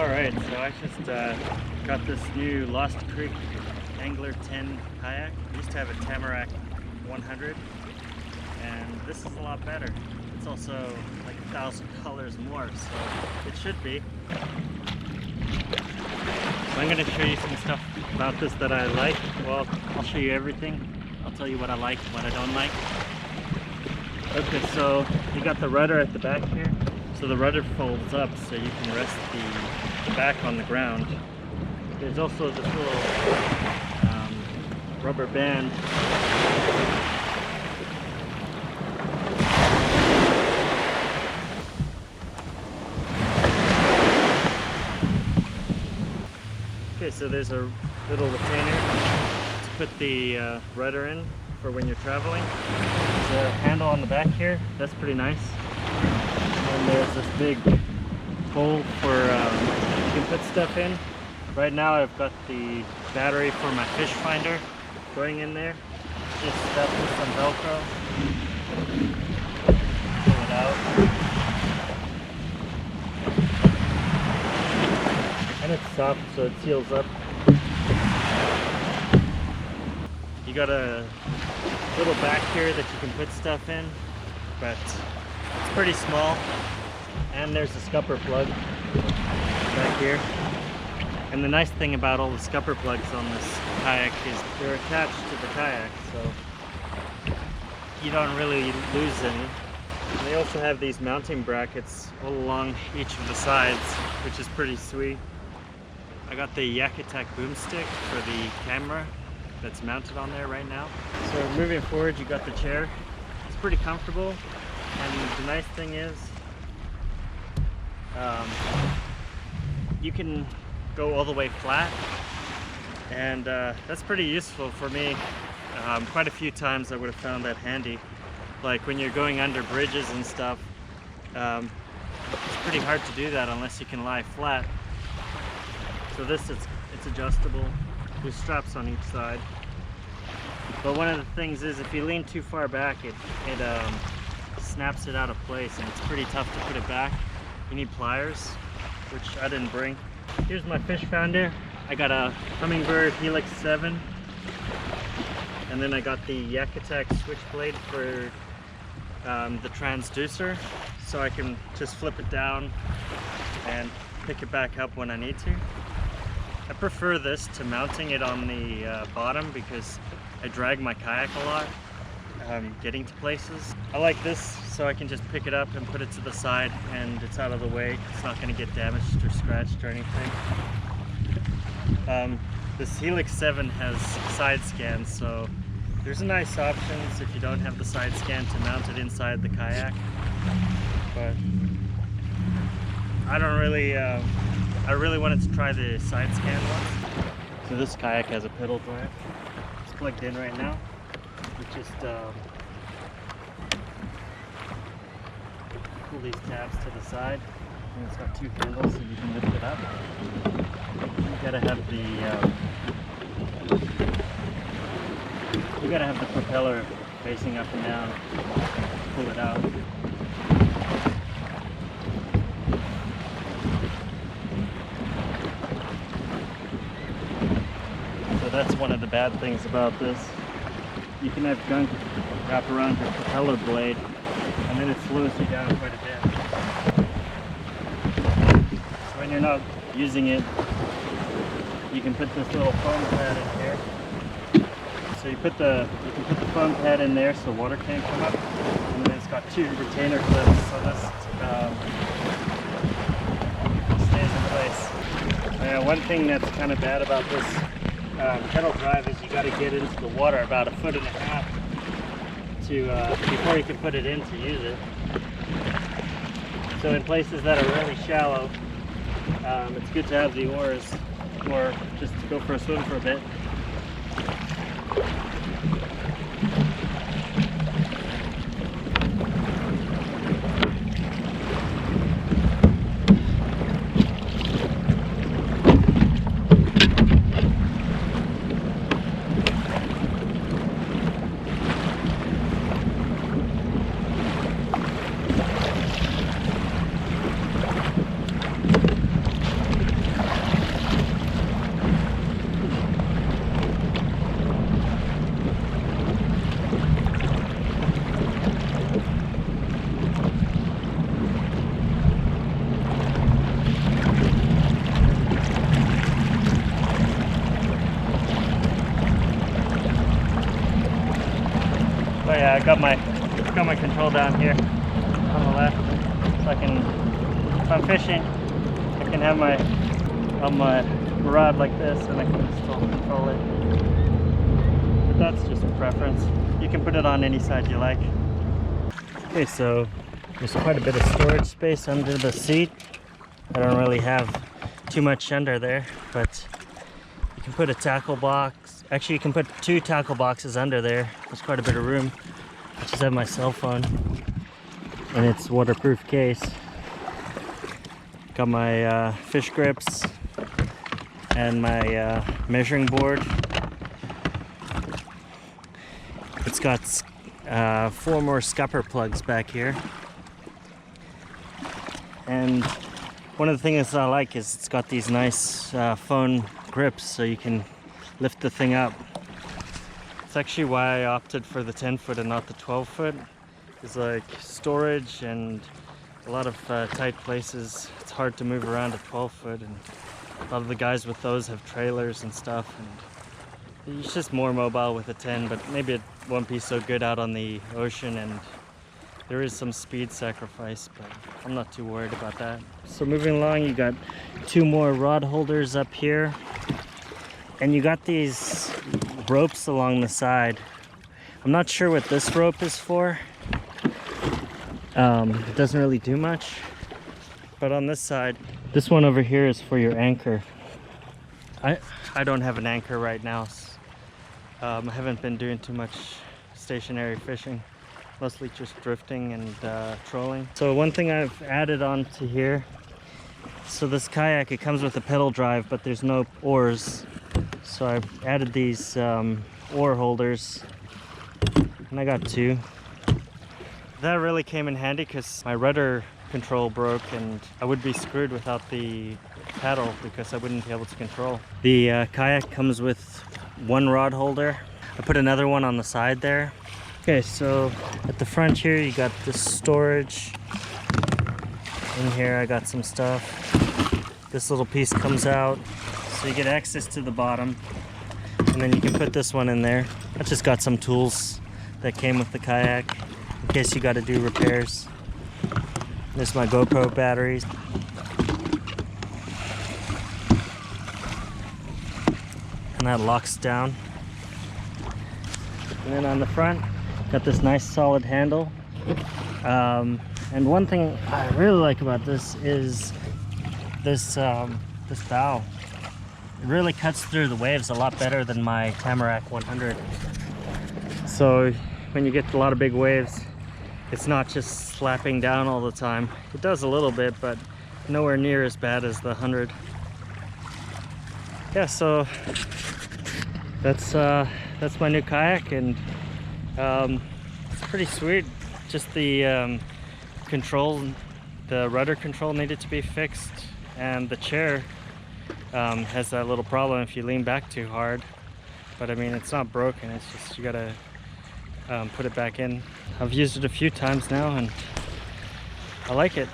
Alright, so I just got this new Lost Creek Angler 10 kayak. I used to have a Tamarack 100, and this is a lot better. It's also like $1,000 more, so it should be. So I'm going to show you some stuff about this that I like. Well, I'll show you everything. I'll tell you what I like and what I don't like. Okay, so you got the rudder at the back here. So the rudder folds up so you can rest the back on the ground. There's also this little rubber band. Okay, so there's a little retainer to put the rudder in for when you're traveling. There's a handle on the back here. That's pretty nice. And there's this big hole for you can put stuff in. Right now I've got the battery for my fish finder going in there. Just stuff with some Velcro. Pull it out. And it's soft, so it seals up. You got a little back here that you can put stuff in, but it's pretty small. And there's a scupper plug back here. And the nice thing about all the scupper plugs on this kayak is they're attached to the kayak, so you don't really lose any. And they also have these mounting brackets all along each of the sides, which is pretty sweet. I got the Kayak boomstick for the camera that's mounted on there right now. So moving forward, you got the chair. It's pretty comfortable, and the nice thing is you can go all the way flat, and that's pretty useful for me. Quite a few times I would have found that handy, like when you're going under bridges and stuff. It's pretty hard to do that unless you can lie flat. So this it's adjustable. There's straps on each side, but one of the things is if you lean too far back, it snaps it out of place, and it's pretty tough to put it back. You need pliers, which I didn't bring. Here's my fish finder. I got a Humminbird Helix 7, and then I got the Kayak switchblade for the transducer, so I can just flip it down and pick it back up when I need to. I prefer this to mounting it on the bottom because I drag my kayak a lot getting to places. I like this so I can just pick it up and put it to the side, and it's out of the way. It's not going to get damaged or scratched or anything. This Helix 7 has side scan, so there's a nice options if you don't have the side scan to mount it inside the kayak. But I don't really, I really wanted to try the side scan once. So this kayak has a pedal drive. It's plugged in right now. You just pull these tabs to the side, and it's got two handles so you can lift it up. You gotta have the propeller facing up and down. Pull it out. So that's one of the bad things about this. You can have gunk wrap around your propeller blade, and then it slows you down quite a bit. So when you're not using it, you can put this little foam pad in here. So you can put the foam pad in there so water can't come up, and then it's got two retainer clips, so this stays in place. One thing that's kind of bad about this pedal drive is you got to get into the water about 1.5 feet to before you can put it in to use it. So in places that are really shallow, it's good to have the oars, or just to go for a swim for a bit. got my control down here on the left, so I can, if I'm fishing, I can have my rod like this, and I can still control it. But that's just a preference. You can put it on any side you like. Okay, so there's quite a bit of storage space under the seat. I don't really have too much under there, but you can put a tackle box. Actually, you can put 2 tackle boxes under there. There's quite a bit of room. I just have my cell phone and its waterproof case. Got my fish grips and my measuring board. It's got 4 more scupper plugs back here. And one of the things I like is it's got these nice phone grips, so you can lift the thing up. It's actually why I opted for the 10-foot and not the 12-foot. It's like storage and a lot of tight places. It's hard to move around a 12-foot, and a lot of the guys with those have trailers and stuff, and it's just more mobile with a 10, but maybe it won't be so good out on the ocean, and there is some speed sacrifice, but I'm not too worried about that. So moving along, you got 2 more rod holders up here, and you got these ropes along the side. I'm not sure what this rope is for. It doesn't really do much, but on this side, this one over here is for your anchor. I don't have an anchor right now. I haven't been doing too much stationary fishing, mostly just drifting and trolling. So one thing I've added on to here, so this kayak, it comes with a pedal drive, but there's no oars. So I've added these oar holders, and I got 2. That really came in handy because my rudder control broke, and I would be screwed without the paddle because I wouldn't be able to control. The kayak comes with 1 rod holder. I put another one on the side there. Okay, so at the front here you got this storage. In here I got some stuff. This little piece comes out, so you get access to the bottom, and then you can put this one in there. I just got some tools that came with the kayak in case you got to do repairs. There's my GoPro batteries. And that locks down. And then on the front, got this nice solid handle. And one thing I really like about this is this bow. It really cuts through the waves a lot better than my Tamarack 100. So when you get a lot of big waves, it's not just slapping down all the time. It does a little bit, but nowhere near as bad as the 100. Yeah, so that's my new kayak, and it's pretty sweet. Just the control, the rudder control needed to be fixed, and the chair has that little problem if you lean back too hard. But I mean, it's not broken, it's just you gotta put it back in. I've used it a few times now and I like it.